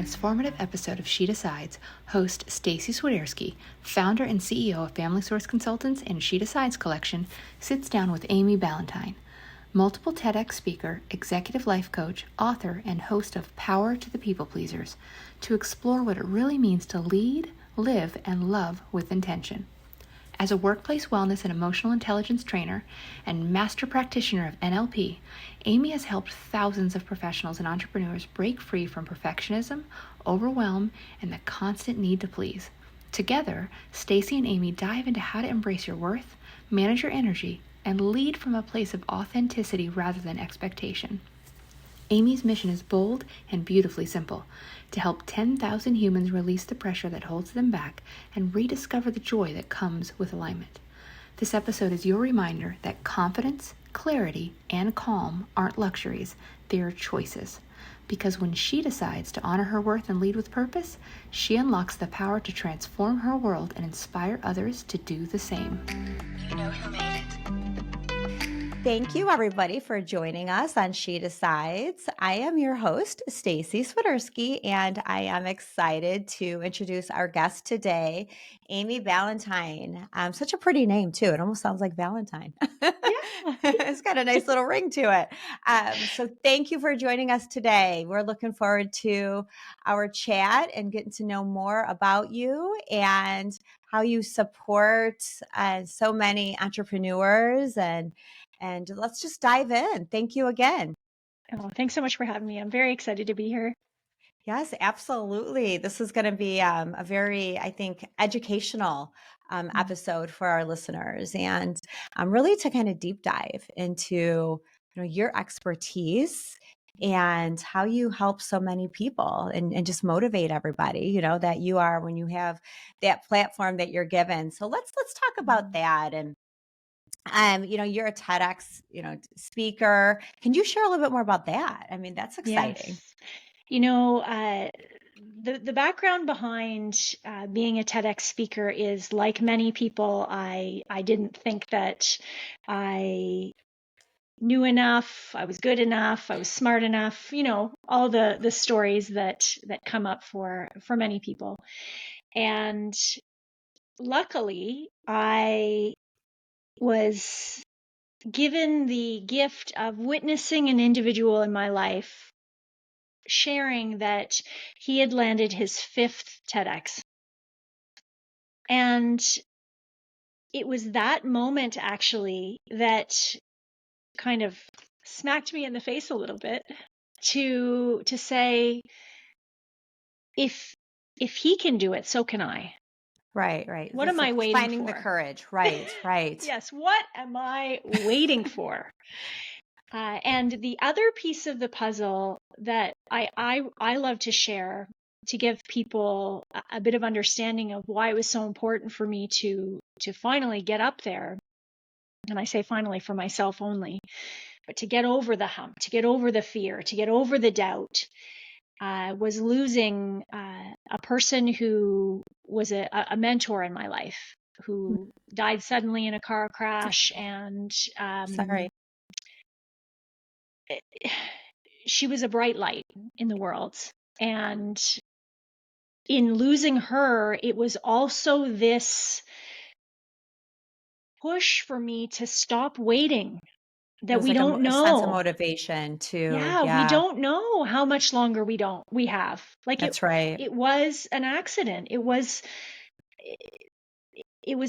transformative episode of She Decides, host Staci Swiderski, founder and CEO of Family Source Consultants and She Decides collection, sits down with Amy Ballantyne, multiple TEDx speaker, executive life coach, author, and host of Power to the People Pleasers, to explore what it really means to lead, live, and love with intention. As a workplace wellness and emotional intelligence trainer and master practitioner of NLP, Amy has helped thousands of professionals and entrepreneurs break free from perfectionism, overwhelm, and the constant need to please. Together, Staci and Amy dive into how to embrace your worth, manage your energy, and lead from a place of authenticity rather than expectation. Amy's mission is bold and beautifully simple: to help 10,000 humans release the pressure that holds them back and rediscover the joy that comes with alignment. This episode is your reminder that confidence, clarity, and calm aren't luxuries, they are choices. Because when she decides to honor her worth and lead with purpose, she unlocks the power to transform her world and inspire others to do the same. You know who made it. Thank you, everybody, for joining us on She Decides. I am your host, Staci Swiderski, and I am excited to introduce our guest today, Amy Ballantyne. Such a pretty name, too. It almost sounds like Valentine. Yeah. It's got a nice little ring to it. So thank you for joining us today. We're looking forward to our chat and getting to know more about you and how you support so many entrepreneurs, and let's just dive in. Thank you again. Oh, thanks so much for having me. I'm very excited to be here. Yes, absolutely. This is going to be a very, I think, educational episode for our listeners, and really to kind of deep dive into your expertise and how you help so many people and just motivate everybody, that you are when you have that platform that you're given. So let's talk about that. And you're a TEDx, speaker. Can you share a little bit more about that? I mean, that's exciting. Yes. The background behind being a TEDx speaker is, like many people, I didn't think that I knew enough, I was good enough, I was smart enough, all the stories that come up for many people. And luckily, I was given the gift of witnessing an individual in my life sharing that he had landed his 5th TEDx. And it was that moment, actually, that kind of smacked me in the face a little bit to say, if he can do it, so can I. Right. What am I waiting for? Finding the courage. Right. Yes. What am I waiting for? And the other piece of the puzzle that I love to share to give people a bit of understanding of why it was so important for me to finally get up there, and I say finally for myself only, but to get over the hump, to get over the fear, to get over the doubt, was losing a person who was a mentor in my life, who died suddenly in a car crash. And Sorry. She was a bright light in the world. And in losing her, it was also this push for me to stop waiting, that we don't know. A sense of motivation to, we don't know how much longer we have. Like, that's right. It was an accident. It was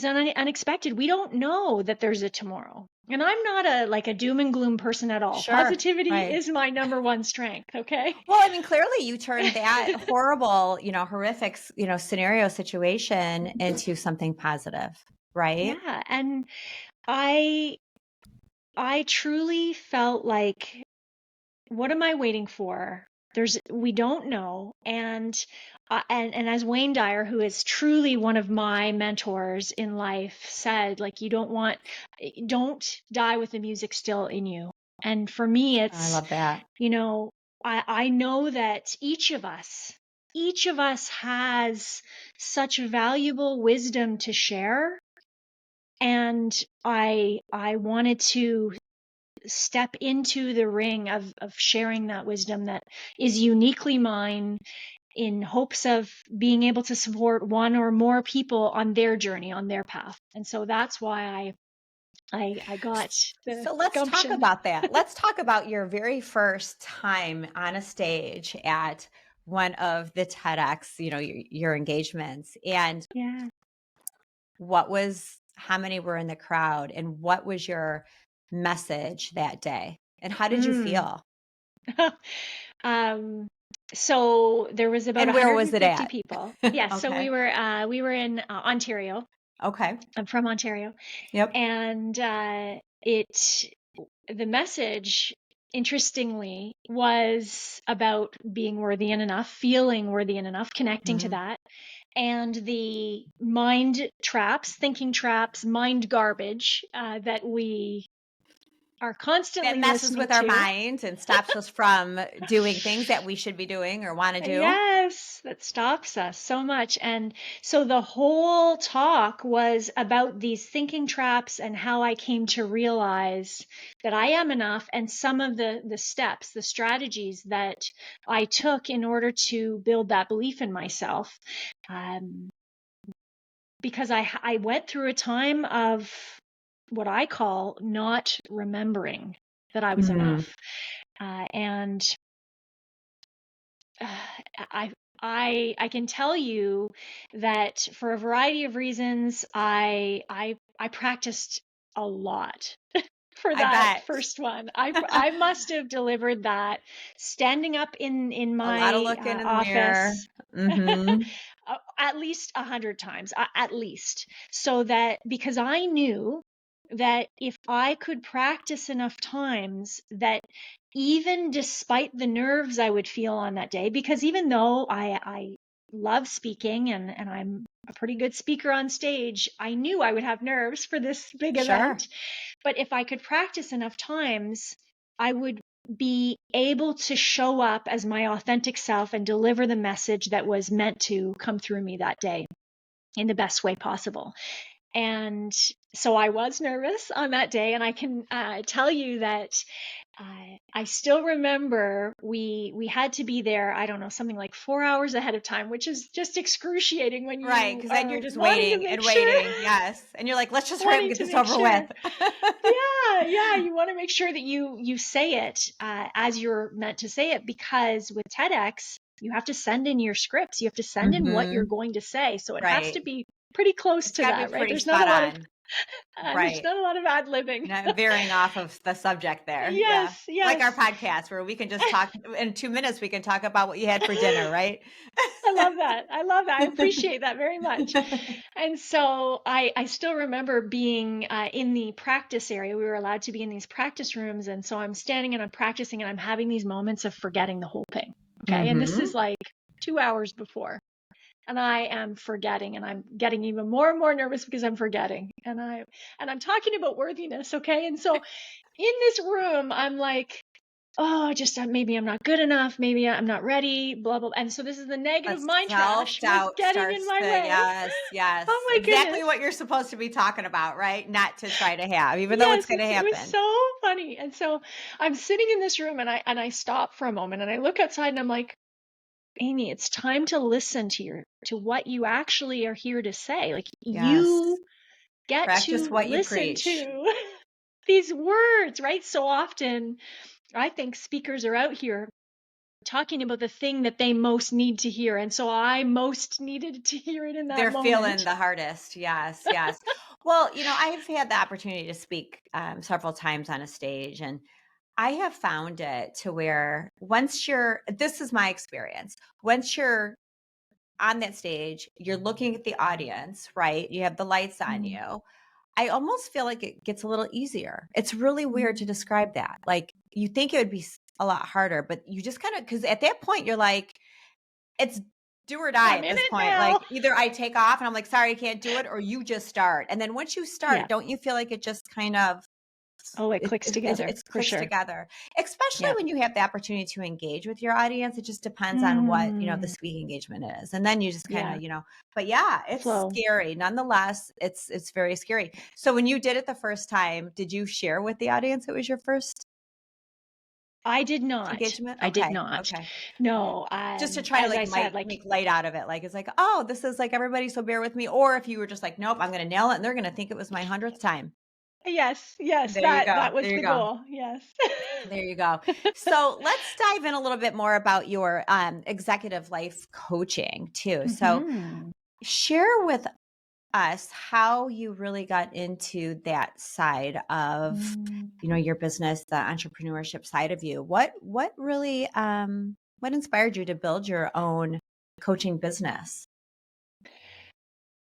unexpected. We don't know that there's a tomorrow. And I'm not a doom and gloom person at all. Sure, Positivity right. is my number one strength. Okay. Well, I mean, clearly you turned that horrible, horrific, scenario situation into something positive, right? Yeah. And I truly felt like, what am I waiting for? We don't know. And as Wayne Dyer, who is truly one of my mentors in life, said, like, don't die with the music still in you. And for me, I love that. I know that each of us has such valuable wisdom to share. And I wanted to step into the ring of sharing that wisdom that is uniquely mine, in hopes of being able to support one or more people on their journey, on their path. And so that's why I got the So let's talk gumption. about that. Let's talk about your very first time on a stage at one of the TEDx, your engagements, and Yeah. how many were in the crowd, and what was your message that day, and how did you Mm. feel? um, so there was about And where was it 150 at? people. Yes. So Okay. we were in Ontario. Okay. I'm from Ontario, Yep. and the message, interestingly, was about being worthy and enough, feeling worthy and enough, connecting to Mhm. that, and the mind traps, thinking traps, mind garbage that we are That constantly messes listening with our to. mind and stops us from doing things that we should be doing or want to do. Yes, that stops us so much. And so the whole talk was about these thinking traps and how I came to realize that I am enough, and some of the steps, the strategies that I took in order to build that belief in myself. Um, because I went through a time of what I call not remembering that I was Mhm. enough. And uh, I I can tell you that for a variety of reasons, I practiced a lot for I that bet. first one. I must have delivered that standing up in A lot of my looking in the mirror. office. Mhm. At least 100 times, at least, so that because I knew that if I could practice enough times, that even despite the nerves I would feel on that day, because even though I love speaking and I'm a pretty good speaker on stage, I knew I would have nerves for this big Sure. event. But if I could practice enough times, I would be able to show up as my authentic self and deliver the message that was meant to come through me that day in the best way possible. And so I was nervous on that day, and I can tell you that I still remember we had to be there. I don't know, something like 4 hours ahead of time, which is just excruciating when Right, you because then are you're just wanting to waiting make and sure, waiting. Yes. And you're like, let's just hurry up and wanting get to this make over with. sure. Yeah, you want to make sure that you say it as you're meant to say it, because with TEDx, you have to send in your scripts. You have to send in what you're Mhm. going to say. So it has to Right. be pretty close It's to got to be that, right? pretty spot on. There's Right. not a lot of ad libbing. Not veering off of the subject there. Yeah. Yes, Like our yes. podcast where we can just talk in 2 minutes, we can talk about what you had for dinner, right? I love that. I love that. I appreciate that very much. And so I still remember being in the practice area. We were allowed to be in these practice rooms. And so I'm standing and I'm practicing and I'm having these moments of forgetting the whole thing. Okay. And this Mhm. is like 2 hours before. And I am forgetting, and I'm getting even more and more nervous because I'm forgetting. And I'm talking about worthiness. Okay. And so in this room, I'm like, oh, just maybe I'm not good enough. Maybe I'm not ready, blah, blah. And so this is the negative But mind trash was self-doubt getting in starts my to, way. yes, yes. Oh my Exactly goodness. what you're supposed to be talking about, right? Not to try to have, even though it's Yes, going to it was happen. so funny. And so I'm sitting in this room, and I stop for a moment and I look outside and I'm like, Amy, it's time to listen to what you actually are here to say. Like, Yes. you get Practice to what you listen preach. to these words, right? So often I think speakers are out here talking about the thing that they most need to hear. And so I most needed to hear it in that They're feeling moment. the hardest. Yes, yes. Well, I've had the opportunity to speak several times on a stage, and I have found it to where this is my experience, once you're on that stage, you're looking at the audience, right? You have the lights on Mm, you. I almost feel like it gets a little easier. It's really weird to mm. describe that. Like, you think it would be a lot harder, but you just kind of, because at that point you're like, it's do or die I'm at in this it point. now. Like, either I take off and I'm like, sorry, I can't do it, or you just start. And then once you Yeah. start, don't you feel like it just kind of Oh, it clicks together it's for clicks sure. together, especially Yeah. when you have the opportunity to engage with your audience. It just depends on what, the Mm, speaking engagement is. And then you just kind yeah. of, but yeah, it's Flow. scary. Nonetheless, it's very scary. So when you did it the first time, did you share with the audience it was your first? I did not. engagement? I did Okay. not. Okay. No, Just to try to as I like said, make light out of it. Like, it's like, oh, this is like everybody, so bear with me. Or if you were just like, nope, I'm going to nail it and they're going to think it was my 100th time. yes, There you go. that was There you the go. goal. Yes. There you go. So let's dive in a little bit more about your executive life coaching too. So Mhm. share with us how you really got into that side of, Mm. your business, the entrepreneurship side of you. What really what inspired you to build your own coaching business?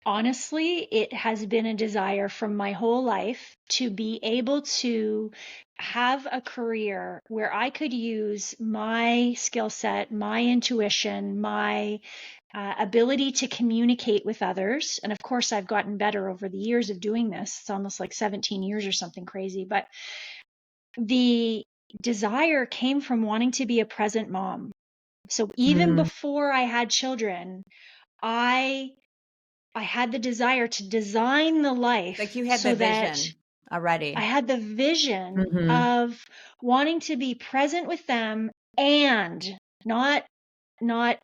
Honestly, it has been a desire from my whole life to be able to have a career where I could use my skill set, my intuition, my ability to communicate with others. And of course, I've gotten better over the years of doing this. It's almost like 17 years or something crazy. But the desire came from wanting to be a present mom. So even Mm, before I had children, I had the desire to design the like life you had the so that vision I already. had the vision Mm-hmm. of wanting to be present with them and not not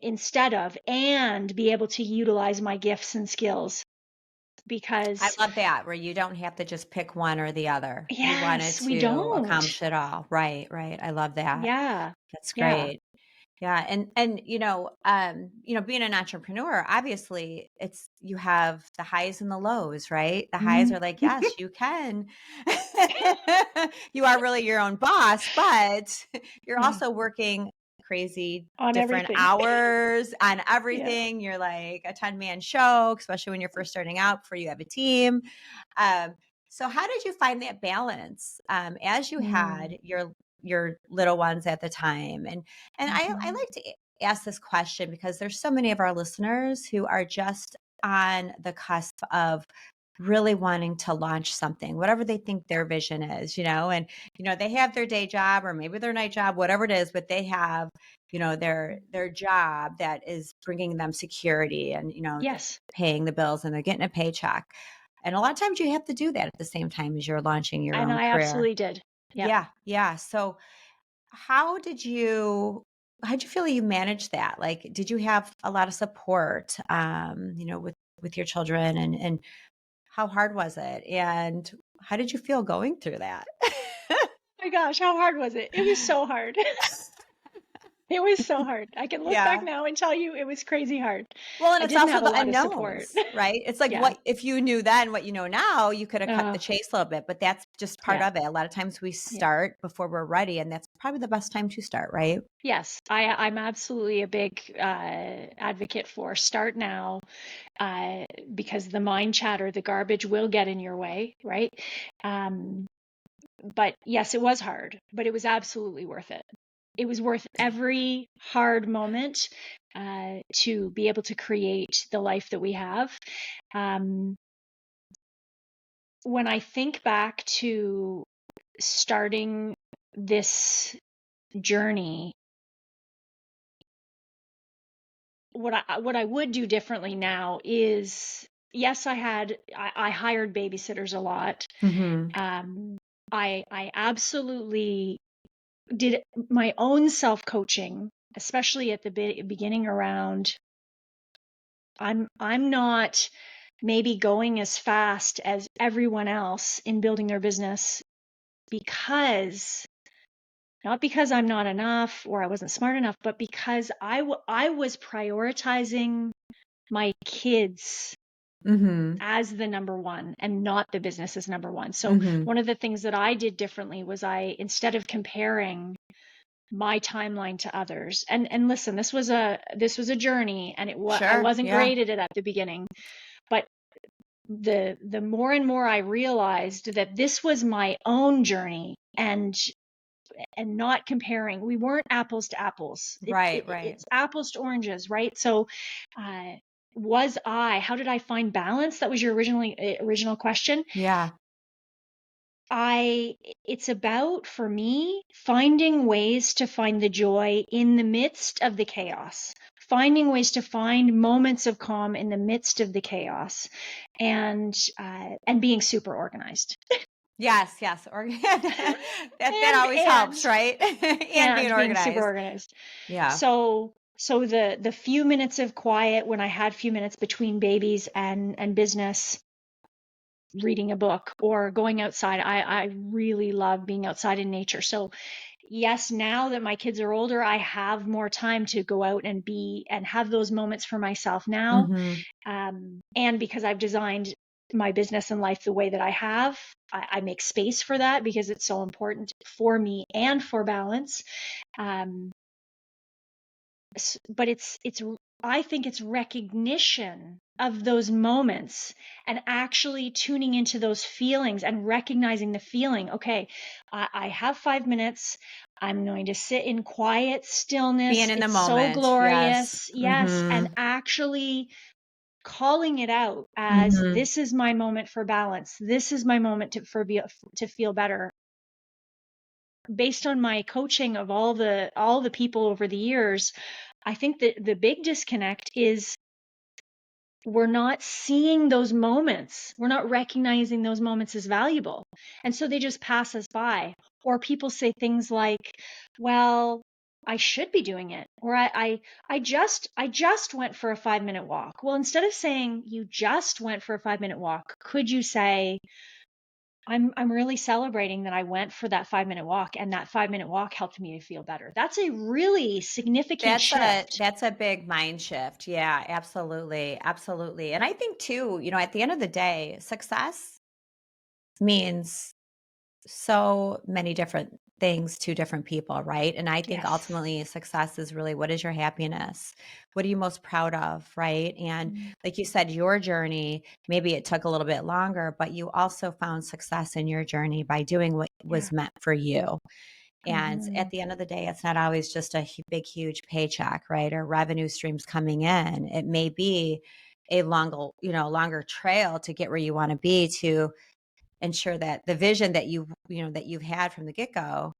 instead of, and be able to utilize my gifts and skills I because love that, where you don't have to just pick one or the other. You wanted yes, we to don't. accomplish it all. Right, right. I love that. Yeah. That's Yeah. great. Yeah, and being an entrepreneur, obviously it's you have the highs and the lows, right? The highs Mm. are like, yes, you can. You are really your own boss, but you're Yeah. also working crazy On different everything. hours on Yeah. everything. You're like a 10-man show, especially when you're first starting out before you have a team. Um, so how did you find that balance as you Mm. had your little ones at the time? And I Mhm. like to ask this question because there's so many of our listeners who are just on the cusp of really wanting to launch something, whatever they think their vision is, and, they have their day job or maybe their night job, whatever it is, but they have, their job that is bringing them security and, Yes. paying the bills and they're getting a paycheck. And a lot of times you have to do that at the same time as you're launching your And own I career. absolutely did. Yeah. Yeah. Yeah. So how'd you feel you managed that? Like, did you have a lot of support, with your children, and how hard was it? And how did you feel going through that? My gosh, how hard was it? It was so hard. It was so hard. I can look back Yeah. now and tell you it was crazy hard. Well, and I it's didn't also have a the lot of support. unknowns, right? It's like, Yeah. what if you knew then what you know now, you could have cut the Uh, chase a little bit, but that's just part yeah. of it. A lot of times we Yeah. start before we're ready, and that's probably the best time to start, right? Yes. I'm absolutely a big advocate for start now because the mind chatter, the garbage will get in your way, right? Um, but yes, it was hard, but it was absolutely worth it. It was worth every hard moment to be able to create the life that we have. Um, when I think back to starting this journey, what I would do differently now is yes, I hired babysitters a lot. Mm-hmm. I absolutely did my own self coaching, especially at the beginning around I'm not maybe going as fast as everyone else in building their business because not because I'm not enough or I wasn't smart enough, but because I was prioritizing my kids Mm-hmm. as the number one and not the business as number one. So Mm-hmm. one of the things that I did differently was instead of comparing my timeline to others, and listen, this was a journey, and I Sure. wasn't Yeah. great at it at the beginning, but the more and more I realized that this was my own journey and not comparing. We weren't apples to apples. Right. Right. It's apples to oranges, right? So, uh, how did I find balance? That was your original question. Yeah. It's about, for me, finding ways to find the joy in the midst of the chaos, finding ways to find moments of calm in the midst of the chaos, and being super organized. Yes, yes. That always and helps, right? And being and being super organized. organized. Yeah. So the few minutes of quiet when I had few minutes between babies and business, reading a book or going outside, I really love being outside in nature. So yes, now that my kids are older, I have more time to go out and be and have those moments for myself now. Mm-hmm. And because I've designed my business and life the way that I have, I make space for that because it's so important for me and for balance. Um, but it's I think it's recognition of those moments and actually tuning into those feelings and recognizing the feeling. Okay, I have 5 minutes. I'm going to sit in quiet stillness. Being in the It's so moment. Yes. glorious. Yes. And Mm-hmm. actually calling it out as Mm-hmm. this is my moment for balance. This is my moment to feel better. Based on my coaching of all the people over the years, I think that the big disconnect is we're not seeing those moments. We're not recognizing those moments as valuable. And so they just pass us by. Or people say things like, well, I should be doing it. Or I just went for a 5 minute walk. Well, instead of saying you just went for a 5 minute walk, could you say, I'm really celebrating that I went for that 5 minute walk and that 5 minute walk helped me to feel better. That's a really significant shift. That's a big mind shift. Yeah, absolutely. Absolutely. And I think too, at the end of the day, success means so many different things to different people, right? And I think Yes. ultimately success is really, what is your happiness? What are you most proud of, right? And Mm, like you said, your journey, maybe it took a little bit longer, but you also found success in your journey by doing what yeah. was meant for you. And Hmm. at the end of the day, it's not always just a big, huge paycheck, right? Or revenue streams coming in. It may be a longer trail to get where you want to be, to ensure that the vision that that you've had from the get-go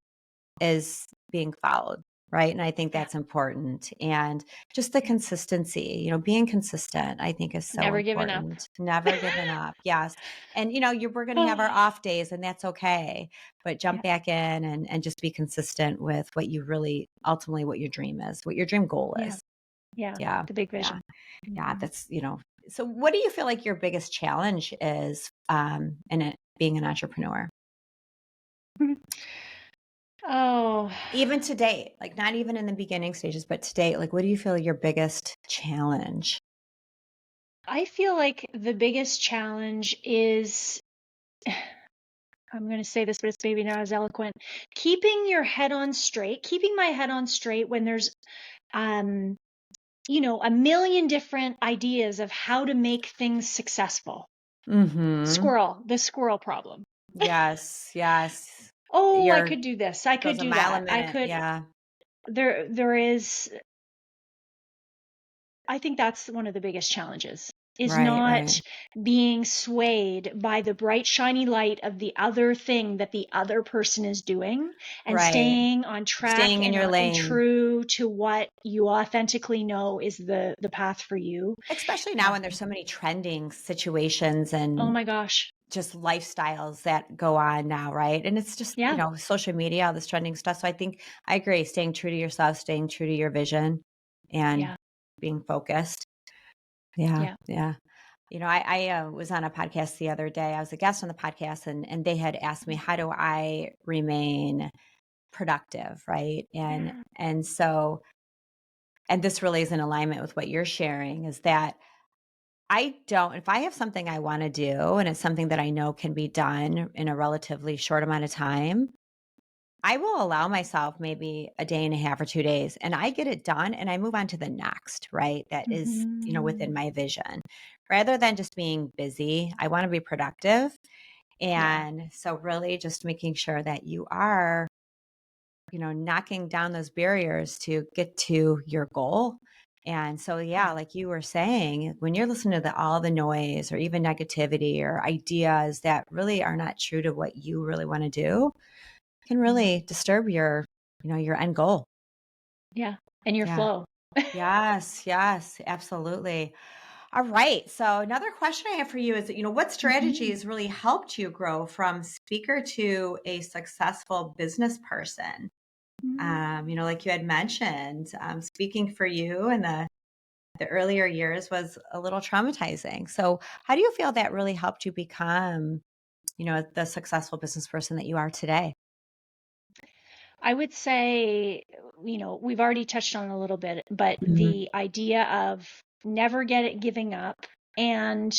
is being followed, right? And I think Yeah. that's important. And just the Yeah. consistency, being consistent, I think is so Never given up. important. Never giving up. Yes. And we're going to have our Oh, off days, and that's okay, but yeah. jump back in and just be consistent with what you really ultimately, what your dream is, what your dream goal Yeah. is. Yeah. Yeah. The big Yeah. vision. Yeah. Mhm. So what do you feel like your biggest challenge is in being an entrepreneur? Oh, Even to date, like not even in the beginning stages, but to date, like what do you feel your biggest challenge? I feel like the biggest challenge is, I'm going to say this, but it's maybe not as eloquent. Keeping your head on straight, keeping my head on straight when there's, um, a million different ideas of how to make things successful. Mm-hmm. The squirrel problem. Yes, yes. Oh, I Your could do this. I could goes a do mile a that. I minute. could, Yeah. there is, I think that's one of the biggest challenges is Right, right. not being swayed by the bright, shiny light of the other thing that the other person is doing and Right. staying on track Staying in and, your and lane. true to what you authentically know is the path for you. Especially now when there's Um, so many trending situations oh and my gosh. just lifestyles that go on now, right? And it's just, Yeah. social media, all this trending stuff. So I think I agree, staying true to yourself, staying true to your vision and Yeah. being focused. Yeah, Yeah. yeah. I was on a podcast the other day. I was a guest on the podcast, and they had asked me, how do I remain productive, right? Yeah. And this really is in alignment with what you're sharing, is that if I have something I want to do and it's something that I know can be done in a relatively short amount of time, I will allow myself maybe a day and a half or 2 days, and I get it done and I move on to the next, right? That is, Hmm. within my vision. Rather than just being busy, I want to be productive. Yeah. And so really just making sure that you are, knocking down those barriers to get to your goal. And so, Yeah. yeah, like you were saying, when you're listening to all the noise or even negativity or ideas that really are not true to what you really want to do, can Mhm. really disturb your end goal. Yeah. And your Yeah. flow. Yes, yes, absolutely. All right. So another question I have for you is, what strategies really helped you grow from speaker to a successful business person? Like you had mentioned, speaking for you in the earlier years was a little traumatizing. So how do you feel that really helped you become, the successful business person that you are today? I would say, we've already touched on it a little bit, but Mhm. the idea of never giving up and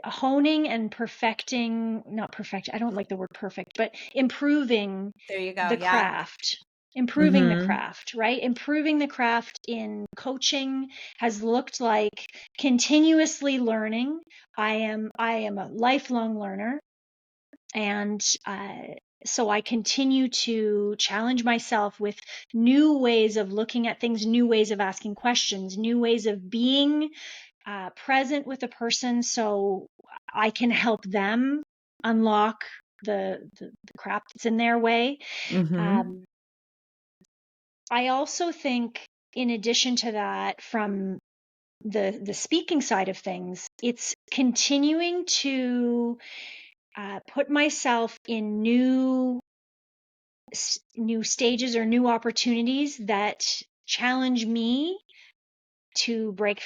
honing and perfecting, not perfect, I don't like the word perfect, but improving There you go. the Yeah. craft. Improving the Hmm. craft, right? Improving the craft in coaching has looked like continuously learning. I am a lifelong learner. And so I continue to challenge myself with new ways of looking at things, new ways of asking questions, new ways of being present with a person so I can help them unlock the crap that's in their way. Hmm. Um, I also think, in addition to that, from the speaking side of things, it's continuing to put myself in new stages or new opportunities that challenge me to break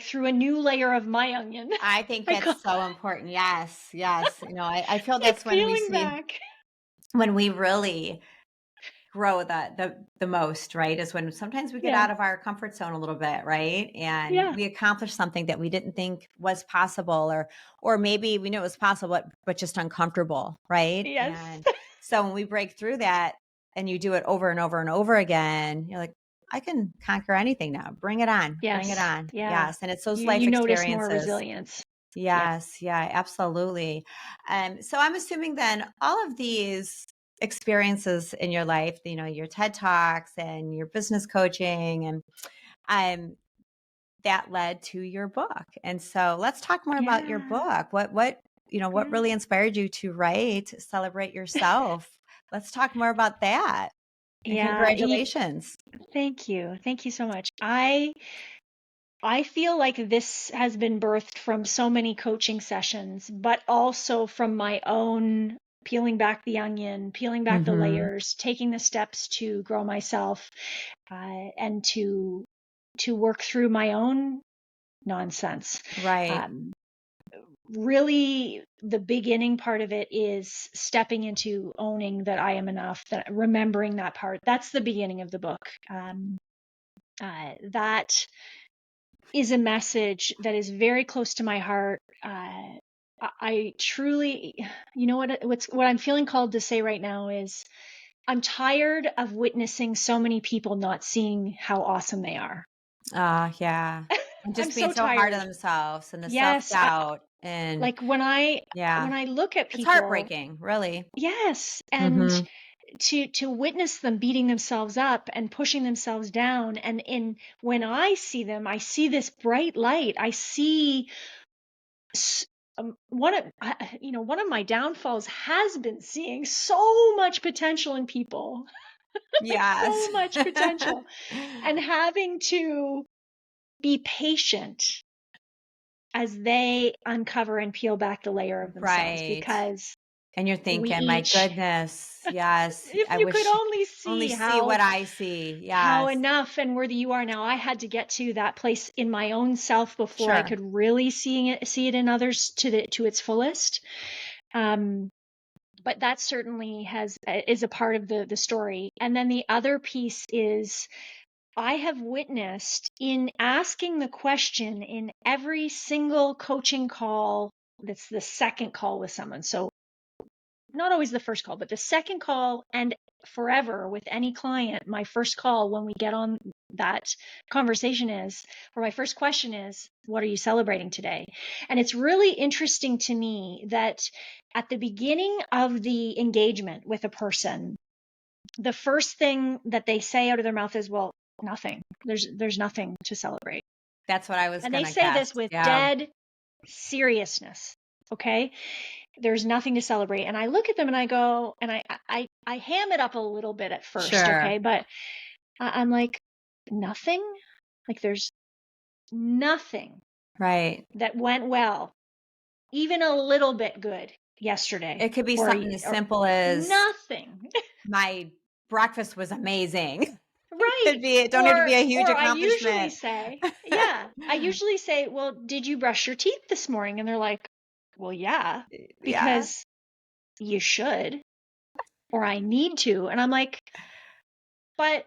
through a new layer of my onion. I think I call that's so important. Yes. Yes. I feel it's like that's peeling back. when we really grow the most, right? Is when sometimes we get Yeah, out of our comfort zone a little bit, right? And yeah, we accomplish something that we didn't think was possible, or maybe we knew it was possible, but just uncomfortable, right? yes, And so when we break through that and you do it over and over and over again, you're like, I can conquer anything now. Bring it on. Bring it yes, on. yeah. Yes. And it's those life You notice more experiences. resilience. Yeah, Yes, yeah, absolutely. So I'm assuming then all of these experiences in your life, your TED Talks and your business coaching, and um, that led to your book. And so let's talk more about your yeah, book. What yeah, really inspired you to write Celebrate Yourself? Let's talk more about that. And yeah. congratulations. Thank you so much. I feel like this has been birthed from so many coaching sessions, but also from my own peeling back the onion, peeling back the Hmm. layers, taking the steps to grow myself, and to work through my own nonsense. Right. Um, Really, the beginning part of it is stepping into owning that I am enough, that remembering that part. That's the beginning of the book. That is a message that is very close to my heart. I truly, what I'm feeling called to say right now is I'm tired of witnessing so many people not seeing how awesome they are. Yeah. And I'm just being so so hard on tired. themselves and the Yes, self-doubt and like when yeah. I look at It's people, heartbreaking, really. yes, and Mhm. to witness them beating themselves up and pushing themselves down, and in when I see them, I see this bright light. I see one of my downfalls has been seeing so much potential in people, like Yes. so much potential, and having to be patient as they uncover and peel back the layer of themselves, Right. because And you're we thinking, "My each, goodness, yes, if I you could wish only only see see what I see." how Yes. enough and worthy you are. Now, I had to get to that place in my own self before I Sure. could really see it in others to its fullest. Um, but that certainly is a part of the story. And then the other piece is, I have witnessed in asking the question in every single coaching call, that's the second call with someone. So not always the first call, but the second call, and forever with any client, my first call when we get on that conversation is, or my first question is, what are you celebrating today? And it's really interesting to me that at the beginning of the engagement with a person, the first thing that they say out of their mouth is, well, nothing. There's nothing to celebrate. That's what I was And they gonna say guess. this with Yeah. dead seriousness. Okay? There's nothing to celebrate. And I look at them and I go, and I ham it up a little bit at first, Sure. okay? But I'm like, nothing? Like there's nothing. Right. that went well, even a little bit good yesterday. It could be or something as simple as nothing. my breakfast was amazing. It Right. could be, it don't need to be a huge I usually accomplishment. say, yeah, I usually say, well, did you brush your teeth this morning? And they're like, well, yeah, Yeah. because you should, or I need to. And I'm like, but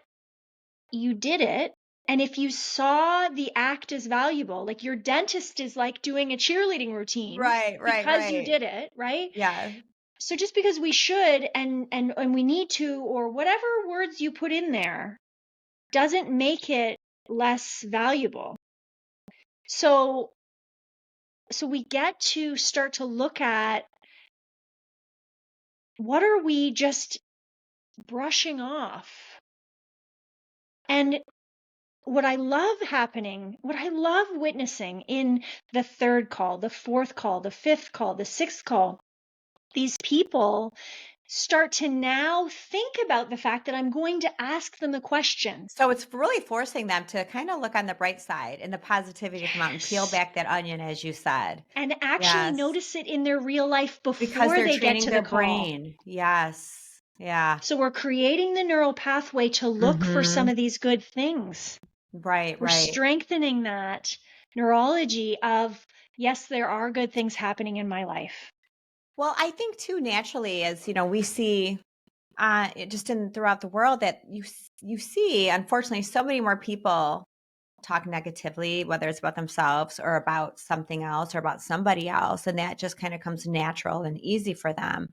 you did it. And if you saw the act as valuable, like your dentist is like doing a cheerleading routine Right, right, because you right. did it, right? Yeah. So just because we should and we need to, or whatever words you put in there, doesn't make it less valuable. So we get to start to look at, what are we just brushing off? And what I love witnessing in the third call, the fourth call, the fifth call, the sixth call, these people start to now think about the fact that I'm going to ask them a question. So it's really forcing them to kind of look on the bright side and the positivity to come out and peel Yes. back that onion, as you said. And actually Yes. notice it in their real life Because before they're they get training to the their call. brain. Yes. Yeah. So we're creating the neural pathway to look for some of these good things. Right, We're right. strengthening that neurology of, yes, there are good things happening in my life. Well, I think too, naturally, as we see just in throughout the world, that you see, unfortunately, so many more people talk negatively, whether it's about themselves or about something else or about somebody else, and that just kind of comes natural and easy for them.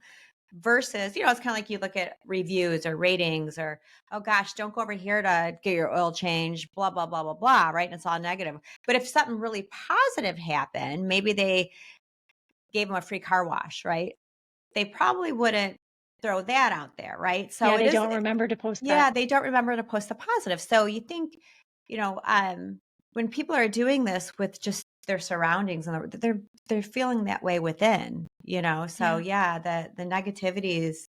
Versus, it's kind of like you look at reviews or ratings or, oh gosh, don't go over here to get your oil change, blah, blah, blah, blah, blah, right? And it's all negative. But if something really positive happened, maybe they gave them a free car wash, right? They probably wouldn't throw that out there, right? So Yeah, it they is, don't remember to post yeah, that. they don't remember to post the positive. So you think, when people are doing this with just their surroundings, and they're feeling that way within, So yeah, the negativities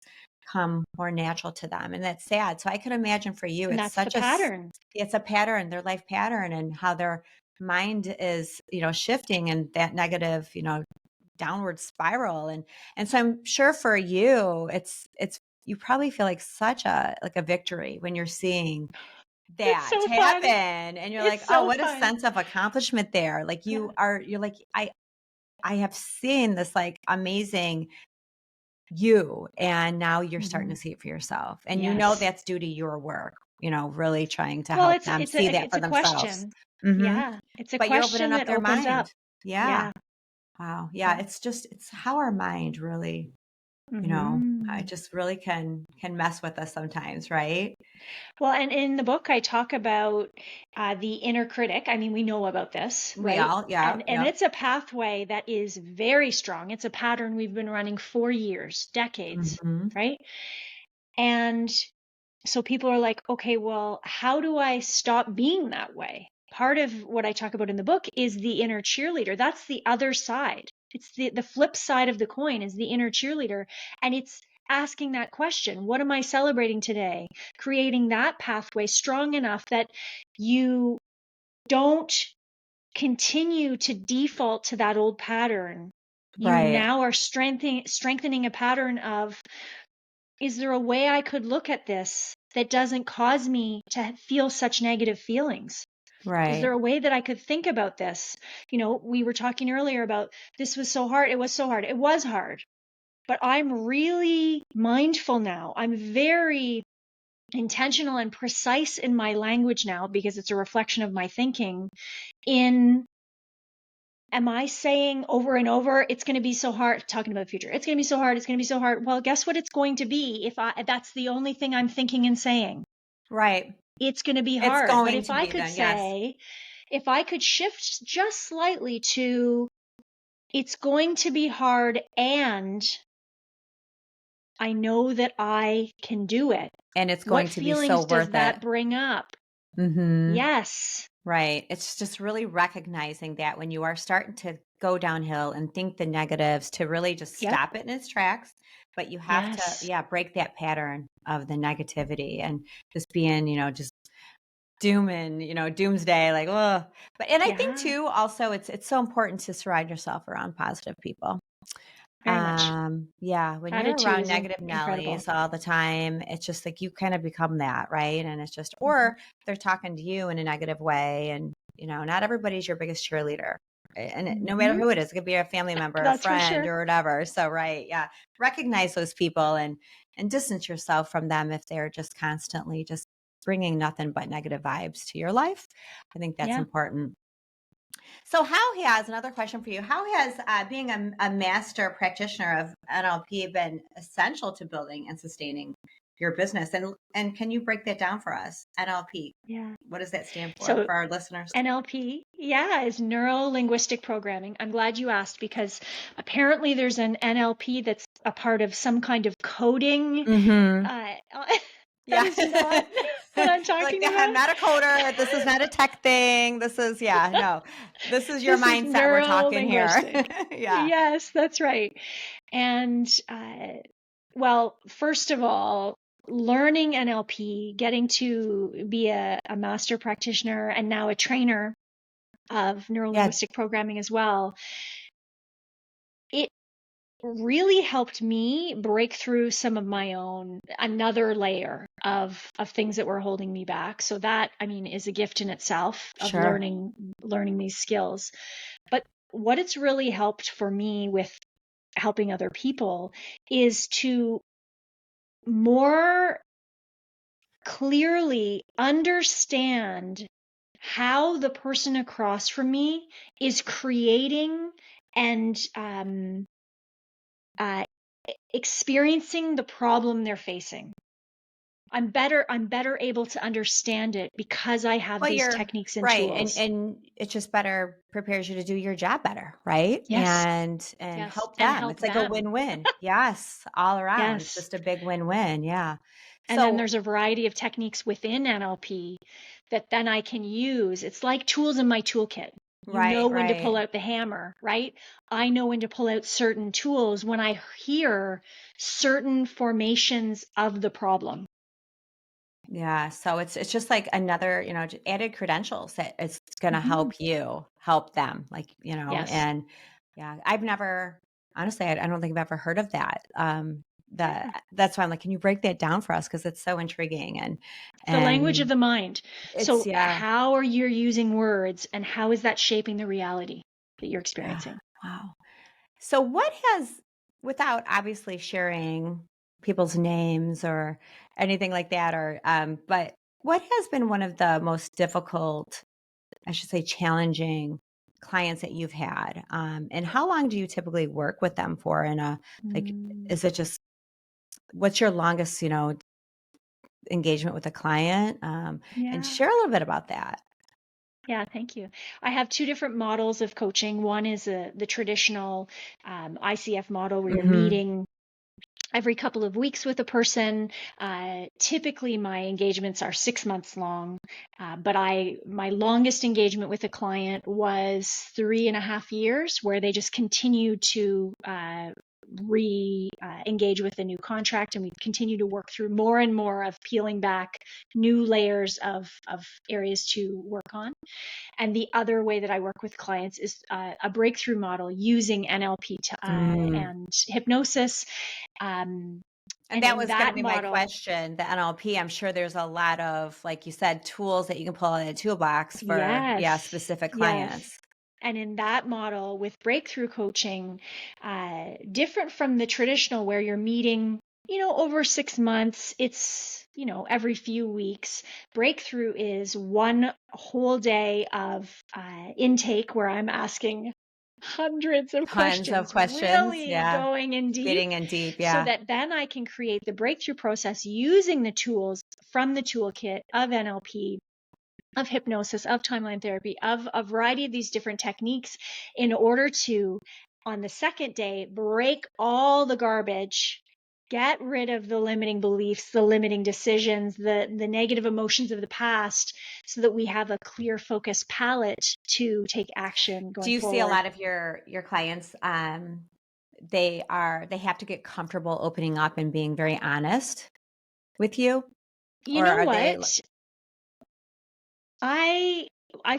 come more natural to them, and that's sad. So I can imagine for you, And it's that's the such pattern. it's a pattern, their life pattern, and how their mind is, shifting, and that negative, downward spiral. And so I'm sure for you, it's you probably feel like such a victory when you're seeing It's that so fun. happen, and you're like, It's oh, so what a fun. sense of accomplishment there. Like Yeah. you're like, I have seen this like amazing you, and now you're starting to see it for yourself, and Yes. that's due to your work, really trying to Well, help it's them it's see a that it's for a themselves. question. Hmm. Yeah, it's a But you're opening question up that their opens up. mind. Yeah. Yeah. Wow. Yeah. Yeah. It's how our mind really, I Mhm. just really can mess with us sometimes, right? Well, and in the book, I talk about the inner critic. I mean, we know about this, We right? all, yeah, And yeah. it's a pathway that is very strong. It's a pattern we've been running for years, decades, Hmm. right? And so people are like, okay, well, how do I stop being that way? Part of what I talk about in the book is the inner cheerleader. That's the other side. It's the flip side of the coin is the inner cheerleader. And it's asking that question, what am I celebrating today? Creating that pathway strong enough that you don't continue to default to that old pattern. You Right, now are strengthening a pattern of, is there a way I could look at this that doesn't cause me to feel such negative feelings? Is there right, a way that I could think about this? We were talking earlier about this was so hard. It was so hard. It was hard. But I'm really mindful now. I'm very intentional and precise in my language now because it's a reflection of my thinking. Am I saying over and over, it's going to be so hard, talking about the future, it's going to be so hard, it's going to be so hard. Well, guess what it's going to be if that's the only thing I'm thinking and saying. right. It's going to be It's hard. But going to be then, yes. if I could shift just slightly to, it's going to be hard and I know that I can do it. And it's What going to be so feelings does worth it. that bring up? Hmm. Yes. Right. It's just really recognizing that when you are starting to go downhill and think the negatives, to really just Yep. stop it in its tracks. But you have to, Yes. yeah, break that pattern of the negativity and just being, just doom and, doomsday, like, oh, and I think Yeah, too, also it's so important to surround yourself around positive people. very much. Yeah, when you're Gratitude around is negative incredible. Nellies all the time, it's just like you kind of become that, right? And it's just, Mhm. or they're talking to you in a negative way, and not everybody's your biggest cheerleader. No matter Mhm. who it is, it could be a family member, a That's for friend, sure. or whatever. So, right, yeah, recognize those people and distance yourself from them if they're just constantly just bringing nothing but negative vibes to your life. I think that's Yeah. important. So, another question for you, how has being a master practitioner of NLP been essential to building and sustaining your business? And can you break that down for us? NLP, Yeah. what does that stand So for our listeners? NLP, yeah, is neuro linguistic programming. I'm glad you asked because apparently there's an NLP that's a part of some kind of coding. Mm-hmm. Uh, that Yeah. is not what I'm Like, talking I'm about. not a coder. This is not a tech thing. This is, yeah, no, this is your This is mindset we're neuro talking here. linguistic. Yeah. Yes, that's right. And well, first of all, learning NLP, getting to be a master practitioner and now a trainer of Yeah. neurolinguistic programming as well, it really helped me break through some of my own another layer of things that were holding me back. So that, I mean, is a gift in itself of Sure. learning these skills. But what it's really helped for me with helping other people is to more clearly understand how the person across from me is creating and uh, experiencing the problem they're facing. I'm better able to understand it because I have Well, these you're techniques and right, and tools. it just better prepares you to do your job better, right? Yes, And yes, help and them. help It's like a them. win-win. Yes, all around. It's Yes. just a big win-win. Yeah. And then So, there's a variety of techniques within NLP that then I can use. It's like tools in my toolkit. You know right, when to pull right. out the hammer, right? I know when to pull out certain tools when I hear certain formations of the problem. Yeah, so it's just like another, added credentials that it's going to Hmm. help you help them, like, Yes. and yeah, I've never, honestly, I don't think I've ever heard of that. Yeah. That's why I'm like, can you break that down for us? Because it's so intriguing It's the language of and the mind. it's, So yeah, how are you using words and how is that shaping the reality that you're yeah, experiencing? wow. So what has, without obviously sharing people's names or anything like that, or but what has been one of the most difficult, I should say, challenging clients that you've had? And how long do you typically work with them for? Like, Mm, is it just, what's your longest, engagement with a client? And yeah. share a little bit about that. Yeah, thank you. I have two different models of coaching. One is the traditional ICF model where you're Hmm. meeting every couple of weeks with a person. Typically, my engagements are 6 months long, but my longest engagement with a client was 3.5 years, where they just continued to re-engage with a new contract, and we continue to work through more and more of peeling back new layers of areas to work on. And the other way that I work with clients is a breakthrough model using NLP Mm. and hypnosis. Um, And and that in was going to that be my model, question. The NLP, I'm sure there's a lot of, like you said, tools that you can pull out of the toolbox for, yeah, yes, specific yes. clients. And in that model with breakthrough coaching, different from the traditional where you're meeting, over 6 months, it's, every few weeks. Breakthrough is one whole day of intake where I'm asking hundreds of Tons of questions, questions. really Yeah. going in deep, Getting in deep. so Yeah. that then I can create the breakthrough process using the tools from the toolkit of NLP, of hypnosis, of timeline therapy, of a variety of these different techniques in order to, on the second day, break all the garbage, get rid of the limiting beliefs, the limiting decisions, the negative emotions of the past, so that we have a clear focused palette to take action Do going you see a forward. lot of your clients, they have to get comfortable opening up and being very honest with you? You Or know are they, what? I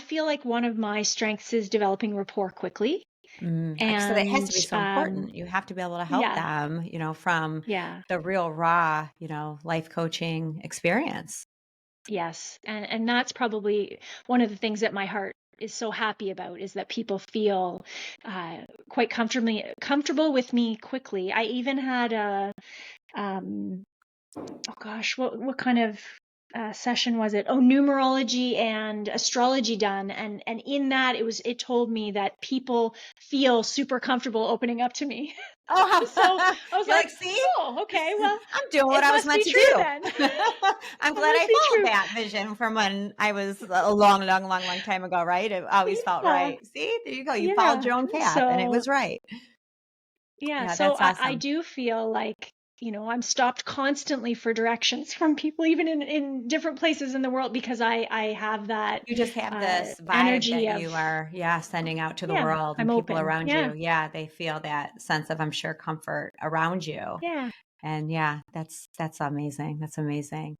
feel like one of my strengths is developing rapport quickly. So that has And to be so important. You have to be able to help yeah, them, from yeah, the real raw, life coaching experience. yes. And that's probably one of the things that my heart is so happy about, is that people feel quite comfortable with me quickly. I even had a oh gosh, what kind of session was it? Oh, numerology and astrology done, and in that it told me that people feel super comfortable opening up to me. So Oh, I was you're like, like, see, oh, okay, well, I'm doing what it I was must meant be to true do. then. I'm It glad must I be followed true. that vision from when I was a long, long, long, long time ago, right? It always felt Yeah, right. See, there you go. You followed yeah. your own path and it So was right. yeah, Yeah, so that's I awesome. do feel like, I'm stopped constantly for directions from people, even in different places in the world, because I have that You just have this vibe that energy of, you are, yeah, sending out to the yeah, world and I'm people open. around Yeah, you. Yeah, they feel that sense of, I'm sure, comfort around you. yeah. And yeah, that's amazing. That's amazing.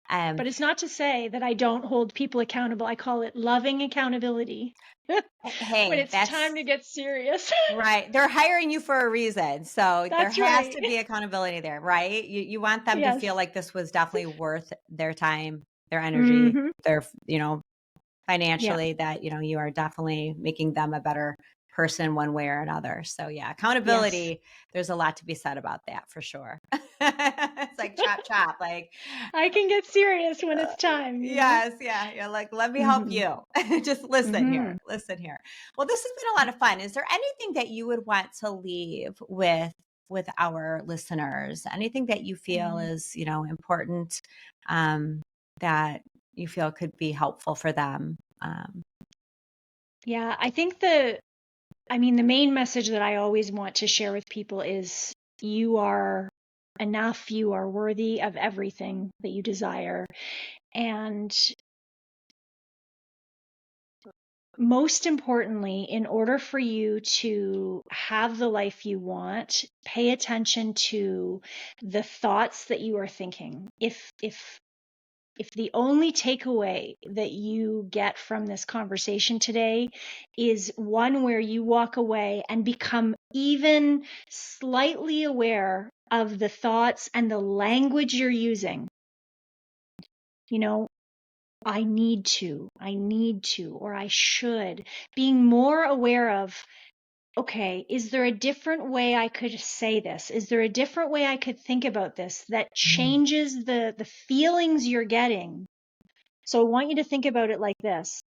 Um, But it's not to say that I don't hold people accountable. I call it loving accountability when hey, it's that's time to get serious. right. They're hiring you for a reason. So there That's has right. to be accountability there, right? You want them to feel Yes. like this was definitely worth their time, their energy, Hmm. their, Yeah. financially, that, you are definitely making them a better person one way or another. So yeah, Yes. accountability, there's a lot to be said about that for sure. It's like chop chop, like I can get serious when it's time. yes, yeah. You're like, let me help Hmm. you. Just listen Hmm. here. Listen here. Well, this has been a lot of fun. Is there anything that you would want to leave with our listeners? Anything that you feel is, important, um, that you feel could be helpful for them? Yeah, I think the main message that I always want to share with people is you are enough, you are worthy of everything that you desire. And most importantly, in order for you to have the life you want, pay attention to the thoughts that you are thinking. If the only takeaway that you get from this conversation today is one where you walk away and become even slightly aware of the thoughts and the language you're using, you know, I need to, or I should, being more aware of, okay, is there a different way I could say this? Is there a different way I could think about this that Mhm. changes the feelings you're getting? So I want you to think about it like this.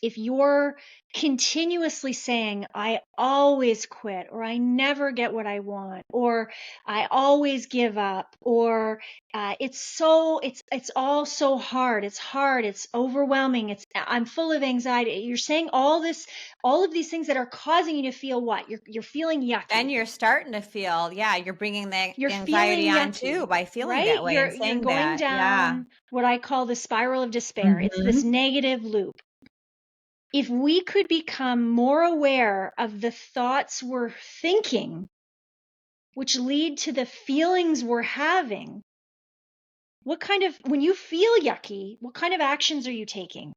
If you're continuously saying, I always quit, or I never get what I want, or I always give up, or it's all so hard, it's overwhelming, I'm full of anxiety. You're saying all of these things that are causing you to feel what? You're feeling Then yucky. you're starting to feel, yeah, you're bringing the You're anxiety feeling on too yucky, by feeling right? that way and You're saying going that. Yeah. down what I call the spiral of despair. It's this Mhm. negative loop. If we could become more aware of the thoughts we're thinking, which lead to the feelings we're having, when you feel yucky, what kind of actions are you taking?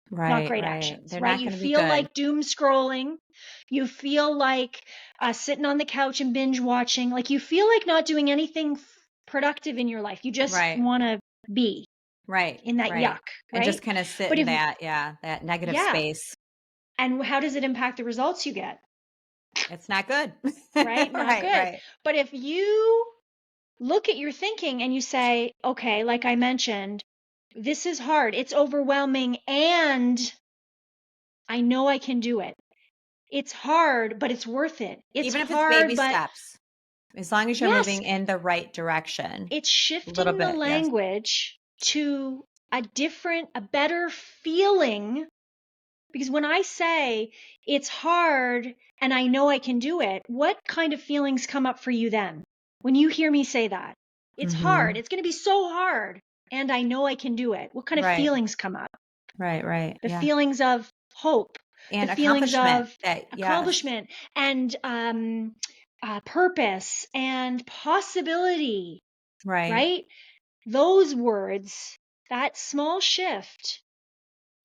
Not Right, great right. actions, They're right? not You going to be feel good. like doom scrolling. You feel like sitting on the couch and binge watching. Like you feel like not doing anything productive in your life. You just Right. want to be Right, in that right. yuck, And right? just kind of sit But in if, that, yeah, that negative yeah. space. And how does it impact the results you get? It's not good. Right? Not Right, good. right. But if you look at your thinking and you say, okay, like I mentioned, this is hard, it's overwhelming, and I know I can do it. It's hard, but it's worth it. It's Even if it's hard, baby but steps, as long as you're yes, moving in the right direction. it's A little shifting the bit, yes. language to a better feeling. Because when I say it's hard and I know I can do it, what kind of feelings come up for you then? When you hear me say that, it's hard. Mhm. It's going to be so hard and I know I can do it. What kind of Right, feelings come up? right, right. The Yeah. feelings of hope, the And feelings accomplishment of that, yes. accomplishment and purpose and possibility, Right. right? Those words that small shift,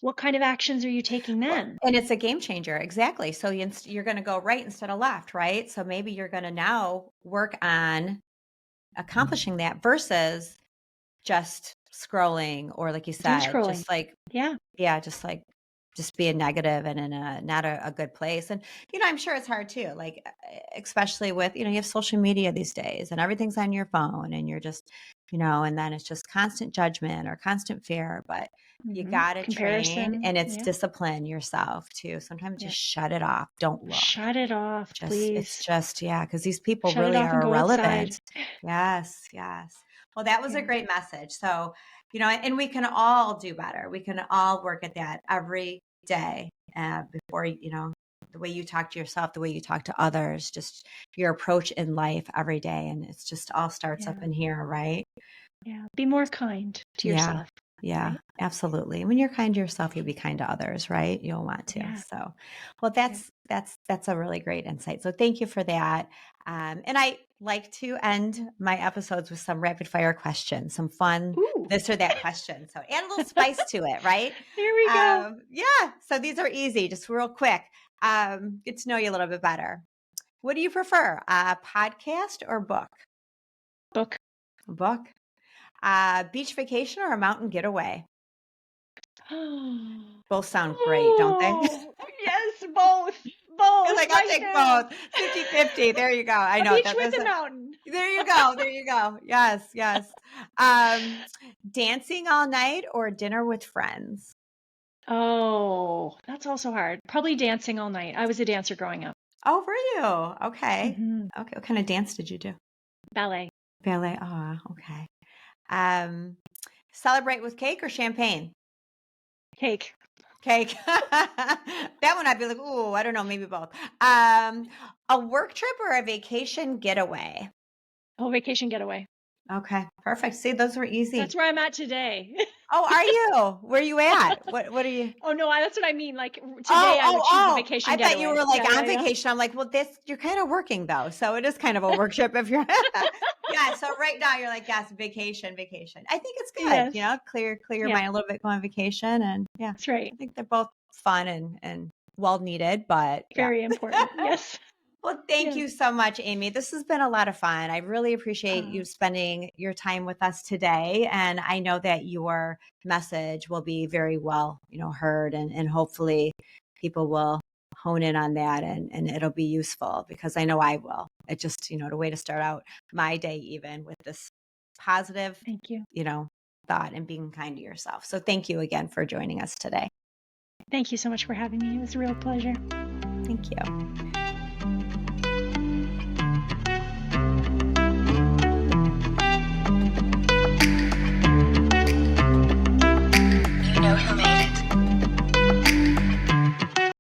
what kind of actions are you taking then? And it's a game changer. Exactly. So you're going to go right instead of left, right? So maybe you're going to now work on accomplishing that versus just scrolling, or like you Doom said, scrolling. just like, Yeah. yeah, just being negative and in not a good place. And, I'm sure it's hard too, like, especially with, you have social media these days and everything's on your phone and you're just, and then it's just constant judgment or constant fear, but you got to train, Comparison. and it's Yeah. discipline yourself too. Sometimes Yeah. just shut it off. Don't look. Shut it off, It's please. just, yeah, because these people Shut it really off and are go outside. irrelevant. Yes, yes. Well, that was a Yeah. great message. So, and we can all do better. We can all work at that every day, before, the way you talk to yourself, the way you talk to others, just your approach in life every day. And it's just all starts up Yeah. in here, right? Yeah. Be more kind to Yeah. yourself. Yeah, right? absolutely. When you're kind to yourself, you'll be kind to others, right? You'll want to. Yeah. So, well, that's a really great insight. So, thank you for that. And I like to end my episodes with some rapid fire questions, some fun Ooh. this or that question. So, add a little spice to it, right? Here we go. Yeah. So these are easy, just real quick. Get to know you a little bit better. What do you prefer, a podcast or book? Book. A book. Beach vacation or a mountain getaway? Both sound great, don't they? Yes, both. Both. You're like, I'll right take now. both. 50-50. There you go. I A know beach that. with a mountain. There you go. There you go. Yes, yes. Dancing all night or dinner with friends? Oh, that's also hard. Probably dancing all night. I was a dancer growing up. Oh, were you? Okay. Mhm. Okay. What kind of dance did you do? Ballet. Ballet. Oh, okay. Um, celebrate with cake or champagne? Cake. Cake. That one I'd be like, ooh, I don't know, maybe both. A work trip or a vacation getaway? Oh, vacation getaway. Okay, perfect. See, those were easy. That's where I'm at today. Oh, are you? Where are you at? What are you? Oh no, that's what I mean. Like today, I would choose the vacation I getaway. thought you were like Yeah, on vacation. I'm like, well, you're kind of working though, so it is kind of a work trip if you're. Yeah. So right now you're like, yes, vacation. I think it's good. Yes. Clear your Yeah. mind a little bit, go on vacation, and yeah, That's right. I think they're both fun and well needed, but yeah. Very important. Yes. Well, thank Yes. you so much, Amy. This has been a lot of fun. I really appreciate you spending your time with us today. And I know that your message will be very well, heard, and hopefully people will hone in on that, and it'll be useful, because I know I will. It just, the way to start out my day, even with this positive, Thank you. thought and being kind to yourself. So thank you again for joining us today. Thank you so much for having me. It was a real pleasure. Thank you.